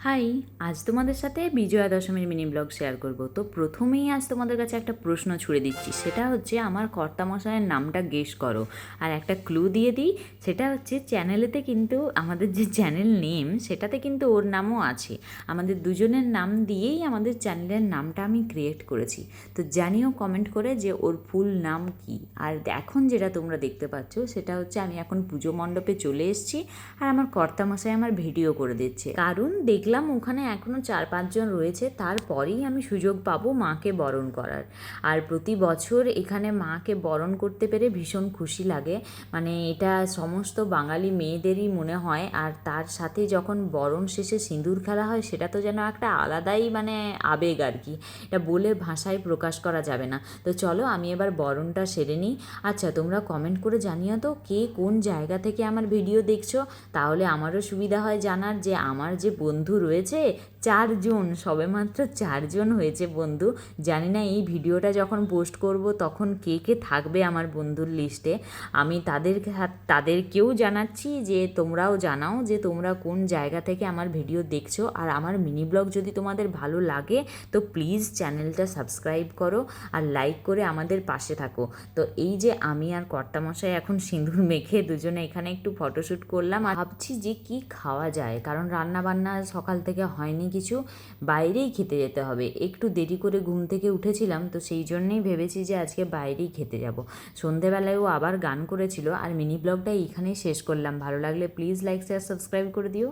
High, আজ তোমাদের সাথে বিজয়া দশমীর মিনি ব্লগ শেয়ার করব। তো প্রথমেই আজ তোমাদের কাছে একটা প্রশ্ন ছুড়ে দিচ্ছি, সেটা হচ্ছে আমার কর্তামশায়ের নামটা গেস করো। আর একটা ক্লু দিয়ে দিই, সেটা হচ্ছে চ্যানেলেতে কিন্তু আমাদের যে চ্যানেল নেম সেটাতে কিন্তু ওর নামও আছে। আমাদের দুজনের নাম দিয়েই আমাদের চ্যানেলের নামটা আমি ক্রিয়েট করেছি। তো জানিও কমেন্ট করে যে ওর ফুল নাম কি। আর এখন যেটা তোমরা দেখতে পাচ্ছ সেটা হচ্ছে আমি এখন পুজো মণ্ডপে চলে এসেছি আর আমার কর্তামশাই আমার ভিডিও করে দিচ্ছে, কারণ দেখলাম ওখানে এখনও 4-5 জন রয়েছে, তারপরেই আমি সুযোগ পাবো মাকে বরণ করার। আর প্রতি বছর এখানে মাকে বরণ করতে পেরে ভীষণ খুশি লাগে, মানে এটা সমস্ত বাঙালি মেয়েদেরই মনে হয়। আর তার সাথে যখন বরণ শেষে সিঁদুর খেলা হয়, সেটা তো যেন একটা আলাদাই মানে আবেগ আর কি, এটা বলে ভাষায় প্রকাশ করা যাবে না। তো চলো আমি এবার বরণটা সেরে নিই। আচ্ছা, তোমরা কমেন্ট করে জানিও তো কে কোন জায়গা থেকে আমার ভিডিও দেখছো, তাহলে আমারও সুবিধা হয় জানার যে আমার যে বন্ধু রয়েছে 4 জন, সবেমাত্র 4 জন হয়েছে বন্ধু। জানি না এই ভিডিওটা যখন পোস্ট করব তখন কে কে থাকবে আমার বন্ধুর লিস্টে। আমি তাদেরকেও জানাচ্ছি যে তোমরাও জানাও যে তোমরা কোন জায়গা থেকে আমার ভিডিও দেখছো। আর আমার মিনি ব্লগ যদি তোমাদের ভালো লাগে তো প্লিজ চ্যানেলটা সাবস্ক্রাইব করো আর লাইক করে আমাদের পাশে থাকো। তো এই যে আমি আর কর্তামশাই এখন সিঁদুর মেখে দুজনে এখানে একটু ফটোশ্যুট করলাম, আর ভাবছি যে কি খাওয়া যায়, কারণ রান্না বান্না সকাল থেকে হয়নি কিছু, বাইরেই খেতে যেতে হবে। একটু দেরি করে ঘুম থেকে উঠেছিলাম, তো সেই জন্যেই ভেবেছি যে আজকে বাইরেই খেতে যাব। সন্ধেবেলায়ও আবার গান করেছিল। আর মিনি ব্লগটা এইখানেই শেষ করলাম। ভালো লাগলে প্লিজ লাইক শেয়ার সাবস্ক্রাইব করে দিও।